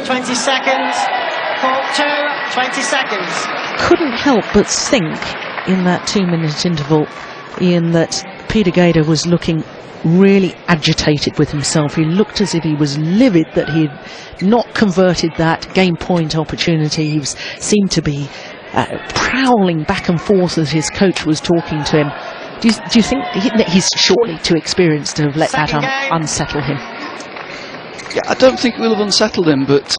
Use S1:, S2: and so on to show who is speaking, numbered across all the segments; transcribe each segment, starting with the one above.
S1: 20 seconds. Court 2, 20 seconds.
S2: Couldn't help but think in that 2-minute interval, Ian, that Peter Gade was looking really agitated with himself. He looked as if he was livid that he had not converted that game point opportunity. He seemed to be prowling back and forth as his coach was talking to him. Do you think he's surely too experienced to have let that unsettle him?
S3: Yeah, I don't think it will have unsettled him, but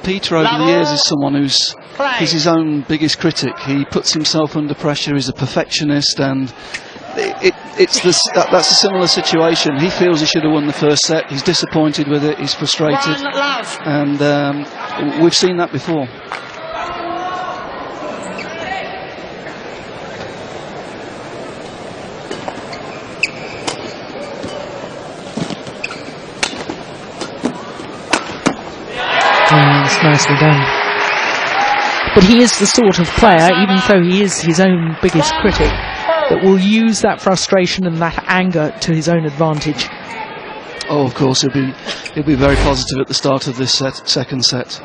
S3: Peter over the years is someone who's his own biggest critic. He puts himself under pressure, he's a perfectionist, and that's a similar situation. He feels he should have won the first set, he's disappointed with it, he's frustrated, and we've seen that before.
S2: It's nicely done. But he is the sort of player, even though he is his own biggest critic, that will use that frustration and that anger to his own advantage.
S3: Oh, of course, he'll be very positive at the start of this second set.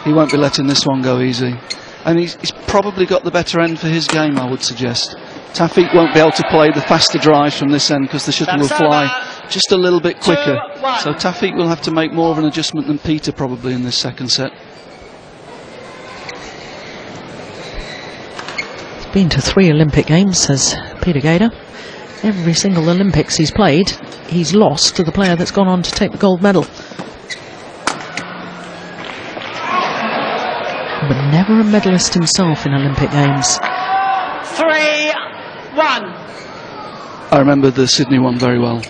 S3: He won't be letting this one go easy. And he's probably got the better end for his game, I would suggest. Taufik won't be able to play the faster drives from this end because the shuttle will fly just a little bit quicker. So Taufik will have to make more of an adjustment than Peter probably in this second set.
S2: He's been to 3 Olympic Games, says Peter Gade. Every single Olympics he's played, he's lost to the player that's gone on to take the gold medal. But never a medalist himself in Olympic Games.
S1: 3-1.
S3: I remember the Sydney one very well.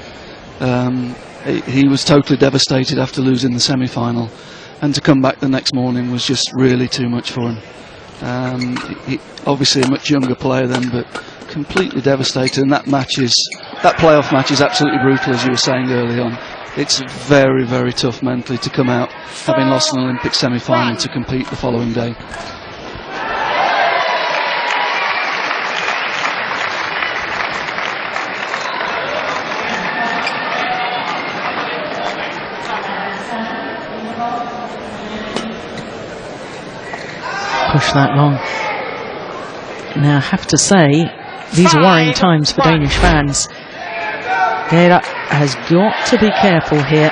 S3: He was totally devastated after losing the semi-final, and to come back the next morning was just really too much for him. He obviously a much younger player then, but completely devastated. And that playoff match is absolutely brutal, as you were saying early on. It's very, very tough mentally to come out having lost an Olympic semi-final to compete the following day.
S2: Push that long. Now I have to say, these are worrying times for Danish fans. Gade has got to be careful here.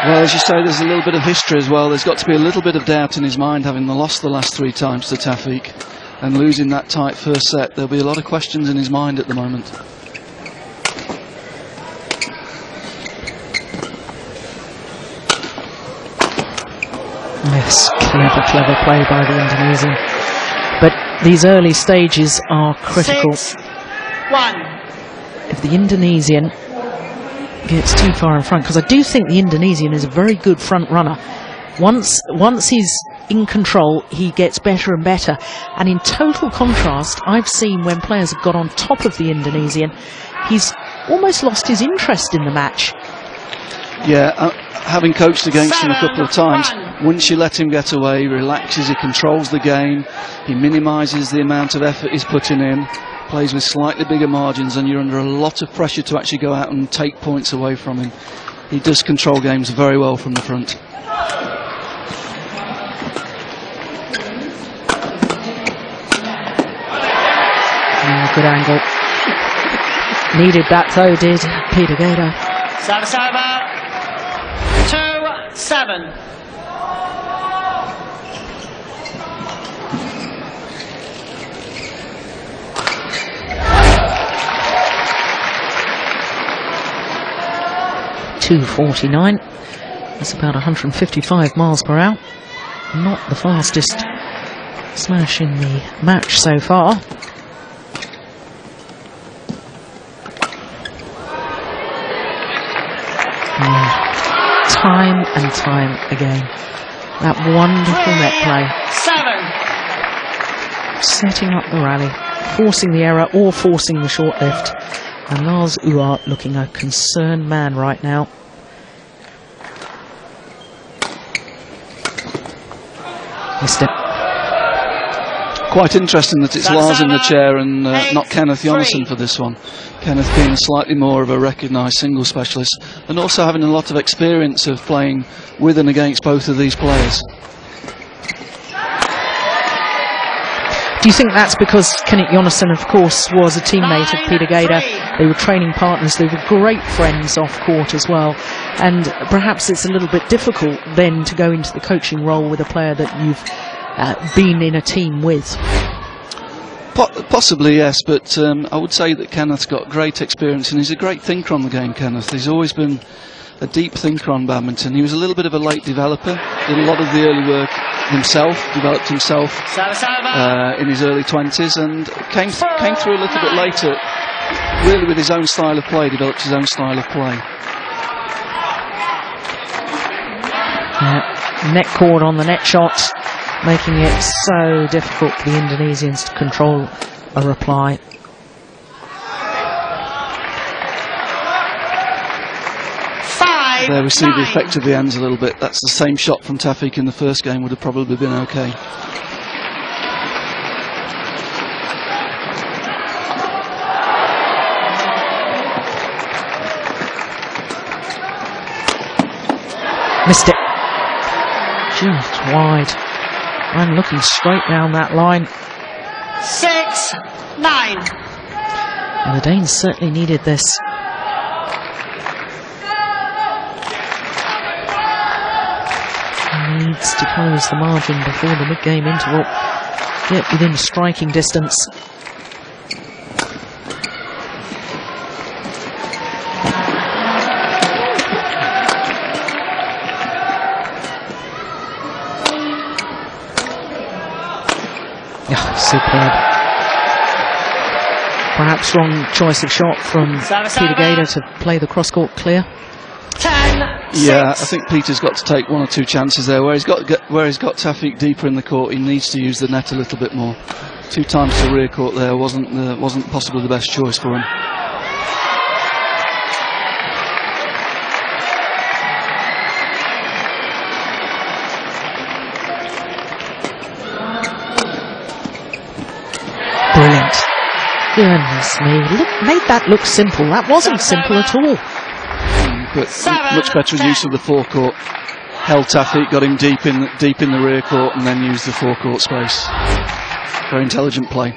S3: Well, as you say, there's a little bit of history as well. There's got to be a little bit of doubt in his mind, having lost the last 3 times to Taufik and losing that tight first set. There'll be a lot of questions in his mind at the moment.
S2: Yes, clever play by the Indonesian. But these early stages are critical.
S1: 6-1.
S2: If the Indonesian gets too far in front, because I do think the Indonesian is a very good front runner. Once he's in control, he gets better and better. And in total contrast, I've seen when players have got on top of the Indonesian, he's almost lost his interest in the match.
S3: Yeah, having coached against him a couple of times, once you let him get away, he relaxes, he controls the game, he minimises the amount of effort he's putting in, plays with slightly bigger margins, and you're under a lot of pressure to actually go out and take points away from him. He does control games very well from the front.
S2: Good angle. Needed that though, did Peter Gade.
S1: Service over. 2-7.
S2: .249. That's about 155 miles per hour. Not the fastest smash in the match so far. Time and time again. That wonderful net play.
S1: 7.
S2: Setting up the rally, forcing the error or forcing the short lift. And Lars Uart looking a concerned man right now. Missed it.
S3: quite interesting that it's Lars in the chair and not Kenneth Jonasson for this one. Kenneth being slightly more of a recognised single specialist and also having a lot of experience of playing with and against both of these players.
S2: Do you think that's because Kenneth Jonasson, of course, was a teammate of Peter Gade? They were training partners, they were great friends off court as well, and perhaps it's a little bit difficult then to go into the coaching role with a player that you've been in a team with?
S3: Possibly, yes, but I would say that Kenneth's got great experience and he's a great thinker on the game, Kenneth. He's always been a deep thinker on badminton. He was a little bit of a late developer, did a lot of the early work himself, developed himself in his early 20s and came through a little bit later, really with his own style of play, developed his own style of play.
S2: Net cord on the net shot, making it so difficult for the Indonesians to control a reply.
S3: There we see the effect of the ends a little bit. That's the same shot from Taufik in the first game, would have probably been okay.
S2: Missed it. Just wide. And looking straight down that line.
S1: 6-9.
S2: And the Danes certainly needed this. Needs to close the margin before the mid-game interval. Get within striking distance. Yeah, superb. Perhaps wrong choice of shot from Peter Gade to play the cross-court clear.
S1: 10-6.
S3: Yeah, I think Peter's got to take one or two chances there. Where he's got Taufik deeper in the court, he needs to use the net a little bit more. 2 times to rear court there wasn't possibly the best choice for him.
S2: Brilliant. Goodness me. Made that look simple. That wasn't simple at all.
S3: But much better use of the forecourt. Held Taufik, got him deep in the rear court, and then used the forecourt space. Very intelligent play.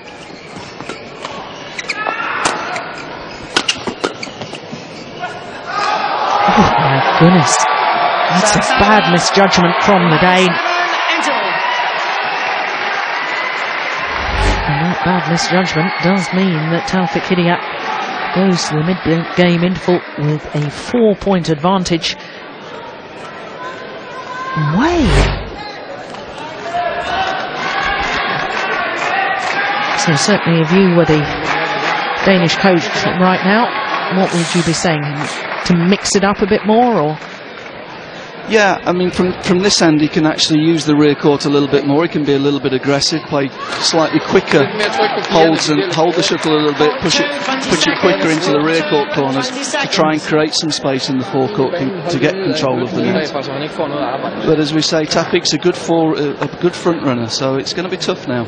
S2: Oh my goodness, that's a bad misjudgment from the Dane. And that bad misjudgment does mean that Taufik Hidayat goes to the mid-game interval with a 4-point advantage. Way. So certainly if you were the Danish coach right now, what would you be saying? To mix it up a bit more, or?
S3: Yeah, I mean, from this end, he can actually use the rear court a little bit more. He can be a little bit aggressive, play slightly quicker holds and hold the shuttle a little bit, push it quicker into the rear court corners to try and create some space in the forecourt to get control of the net. But as we say, Taufik's a good front runner, so it's going to be tough now.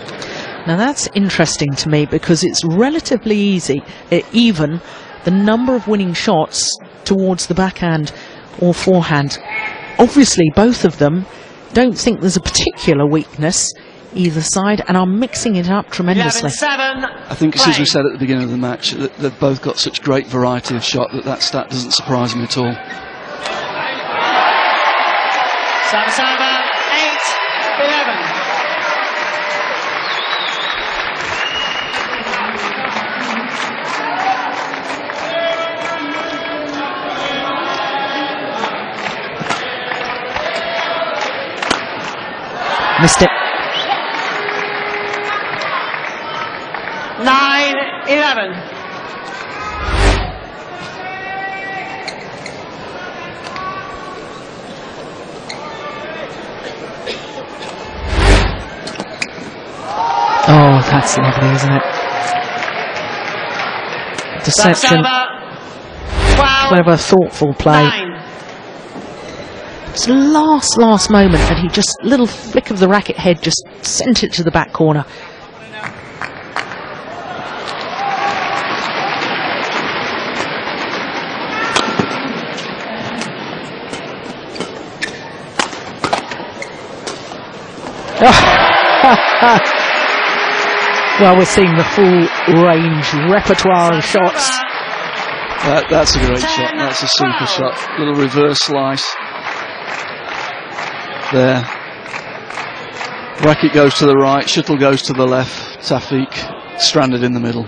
S2: Now that's interesting to me because it's relatively easy, even the number of winning shots towards the backhand or forehand. Obviously, both of them don't think there's a particular weakness either side and are mixing it up tremendously.
S3: I think it's as we said at the beginning of the match, that they've both got such great variety of shot that stat doesn't surprise me at all.
S1: Service over, 8-11.
S2: Missed it.
S1: 9-11.
S2: Oh, that's lovely, isn't it? Deception. Clever, thoughtful play.
S1: 9.
S2: It's the last moment, and he just, little flick of the racket head, just sent it to the back corner. Well, we're seeing the full range repertoire of shots.
S3: That's a great shot. That's a super shot. Little reverse slice. There. Racket goes to the right, shuttle goes to the left. Taufik stranded in the middle.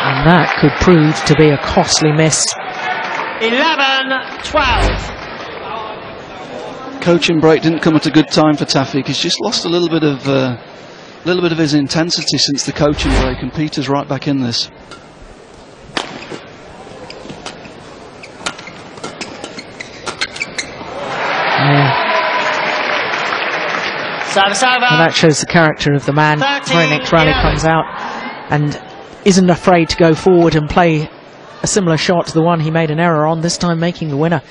S2: And that could prove to be a costly miss.
S1: 11-12.
S3: Coaching break didn't come at a good time for Taufik. He's just lost a little bit of his intensity since the coaching break, and Peter's right back in this.
S1: Service over.
S2: And that shows the character of the man. Very next rally comes out and isn't afraid to go forward and play a similar shot to the one he made an error on, this time making the winner.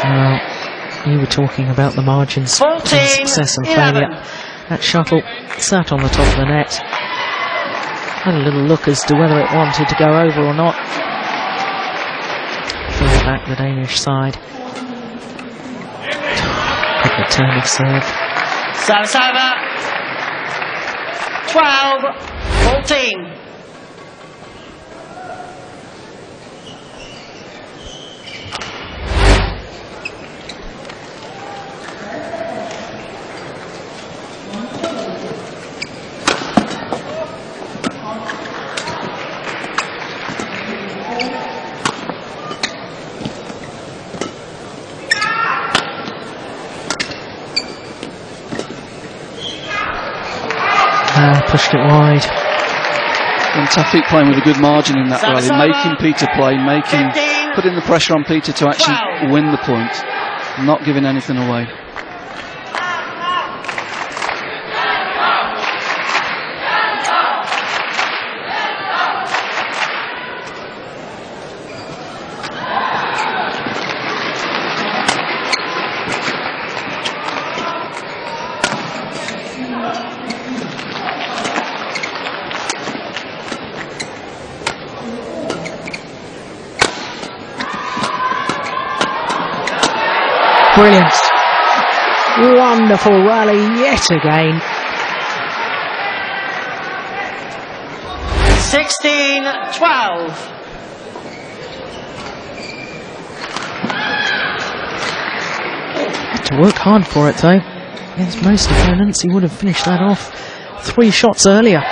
S2: Well, you were talking about the margins between success and failure. That shuttle sat on the top of the net. Had a little look as to whether it wanted to go over or not. Fell back the Danish side. Quick return of serve.
S1: Service over. 12-14.
S3: Pushed it wide. And Taufik playing with a good margin in that rally, making Peter play, putting the pressure on Peter to actually win the point, not giving anything away.
S2: Brilliant. Wonderful rally yet again.
S1: 16-12.
S2: Had to work hard for it though. Against most opponents, he would have finished that off 3 shots earlier.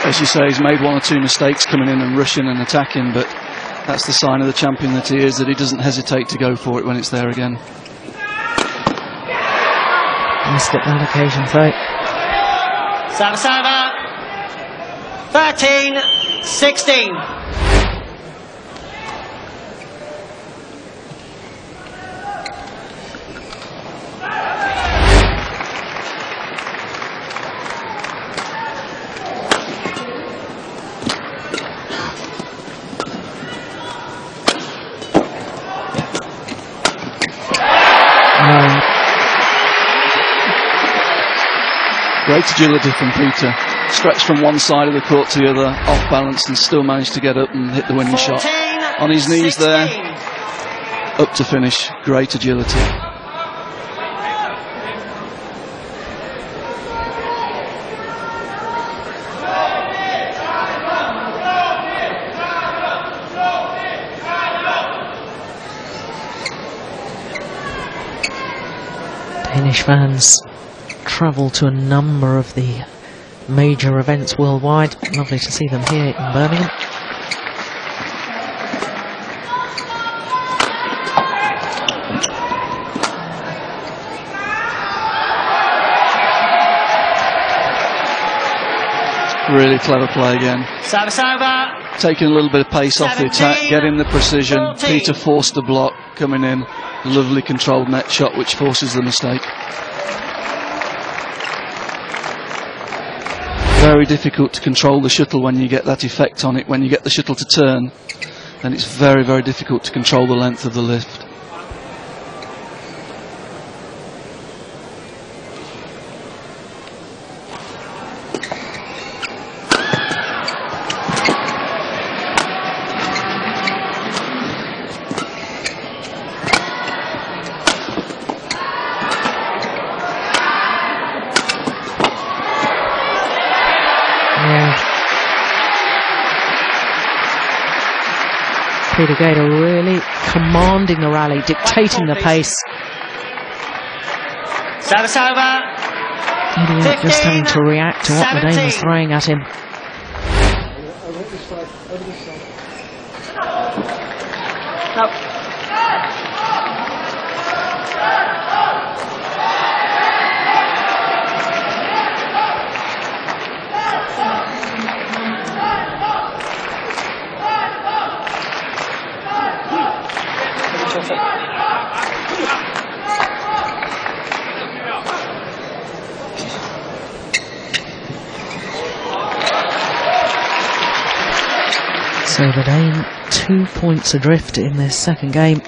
S3: As you say, he's made 1 or 2 mistakes coming in and rushing and attacking, but that's the sign of the champion that he is, that he doesn't hesitate to go for it when it's there again.
S2: Missed it that occasion, though.
S1: Service over. 13-16.
S3: Great agility from Peter. Stretched from one side of the court to the other, off balance, and still managed to get up and hit the winning shot. On his knees there, up to finish. Great agility.
S2: Danish fans travel to a number of the major events worldwide. Lovely to see them here in Birmingham.
S3: Really clever play again.
S1: Service over.
S3: Taking a little bit of pace off the attack, getting the precision.
S1: 14.
S3: Peter forced the block, coming in. Lovely controlled net shot, which forces the mistake. Very difficult to control the shuttle when you get that effect on it. When you get the shuttle to turn, then it's very, very difficult to control the length of the lift.
S2: Peter Gade really commanding the rally, dictating the pace.
S1: Service over.
S2: Hidayat just having to react to what the Dane is throwing at him.
S1: No.
S2: So the Dane 2 points adrift in this second game.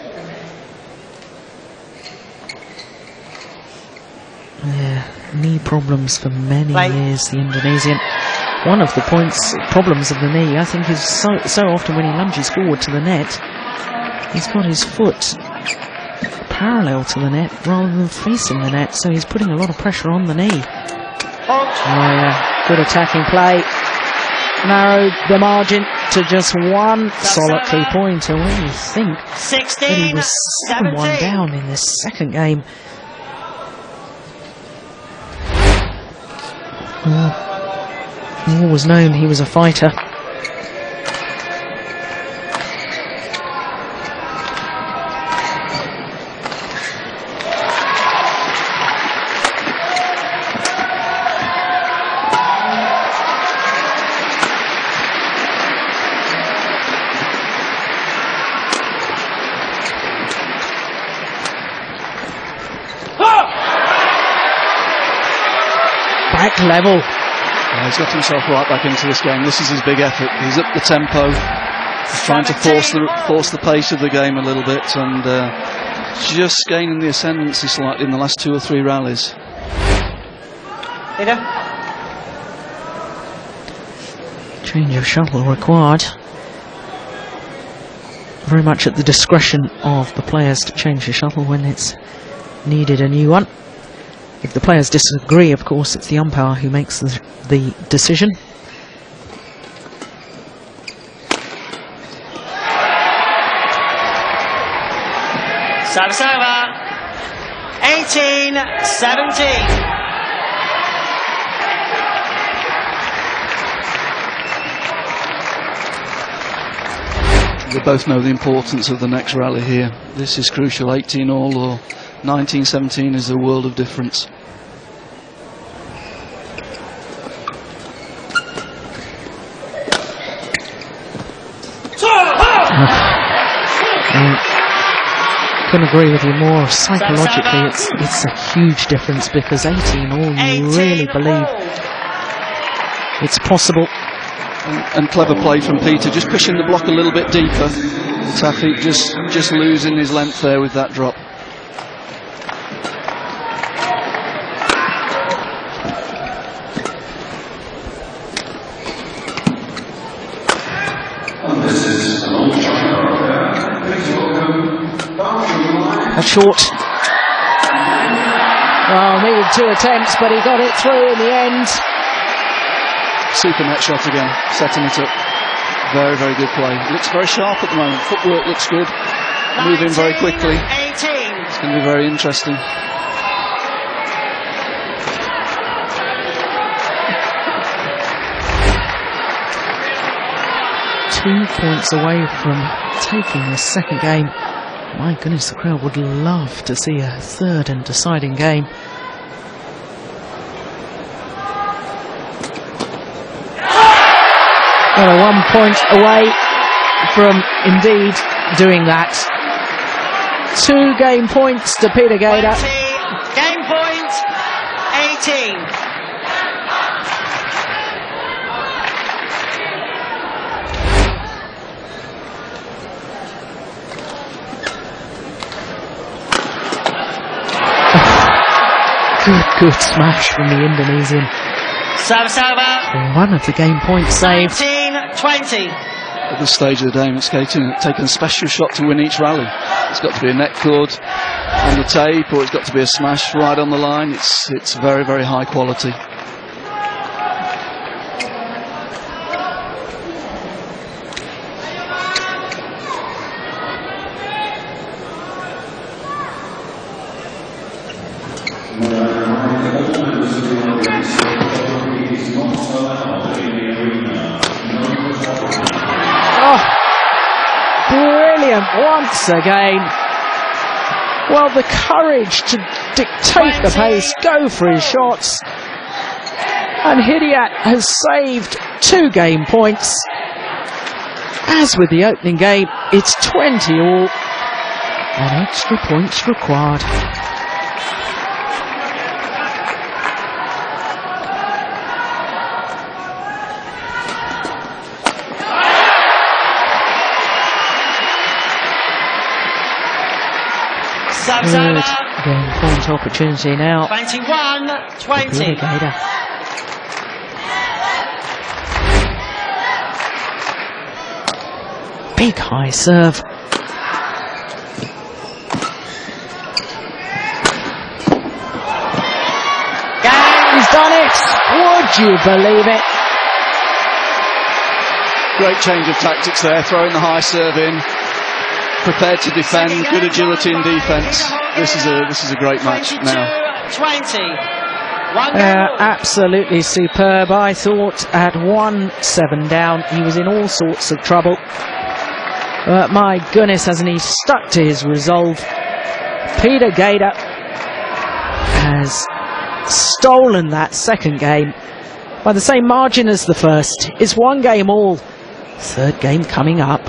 S2: Yeah, knee problems for many years, the Indonesian. One of the problems of the knee, I think, is so often when he lunges forward to the net, he's got his foot parallel to the net rather than facing the net, so he's putting a lot of pressure on the knee. Oh yeah, good attacking play. Narrowed the margin to just one solitary point away. You think
S1: 16,
S2: that he was 7-1 down in this second game. All was known he was a fighter. Back level.
S3: Yeah, he's got himself right back into this game. This is his big effort. He's up the tempo. He's trying to force the pace of the game a little bit, and just gaining the ascendancy slightly in the last 2 or 3 rallies.
S2: Change of shuttle required. Very much at the discretion of the players to change the shuttle when it's needed a new one. If the players disagree, of course, it's the umpire who makes the decision.
S1: Service over. 18-17.
S3: They both know the importance of the next rally here. This is crucial. 18 all or 19-17 is a world of difference.
S2: Couldn't agree with you more. Psychologically, it's a huge difference, because 18 all, you really believe it's possible.
S3: And clever play from Peter, just pushing the block a little bit deeper. Taufik just losing his length there with that drop.
S2: That's short. Well, needed 2 attempts, but he got it through in the end.
S3: Super net shot again, setting it up. Very, very good play. Looks very sharp at the moment. Footwork looks good. Moving very quickly.
S1: 18.
S3: It's going to be very interesting.
S2: Two points away from taking this second game. My goodness, the crowd would love to see a third and deciding game. Well, 1 point away from indeed doing that. 2 game points to Peter Gade.
S1: 20, game point, 18.
S2: Good smash from the Indonesian.
S1: Service over.
S2: One of the game points saved.
S1: 19-20.
S3: At this stage of the game, it's taken a special shot to win each rally. It's got to be a net cord on the tape, or it's got to be a smash right on the line. It's very, very high quality.
S2: once again. Well, the courage to dictate the pace, go for his shots. And Hidayat has saved 2 game points. As with the opening game, it's 20 all. And extra points required. Third game point opportunity now.
S1: 21-20.
S2: Gade. Big high serve. He's done it! Would you believe it?
S3: Great change of tactics there, throwing the high serve in. Prepared to defend, good agility in defence. This is a great match now.
S1: 20.
S2: Absolutely superb. I thought at 1-7 down he was in all sorts of trouble. But my goodness, hasn't he stuck to his resolve? Gade has stolen that second game by the same margin as the first. It's 1 game all. Third game coming up.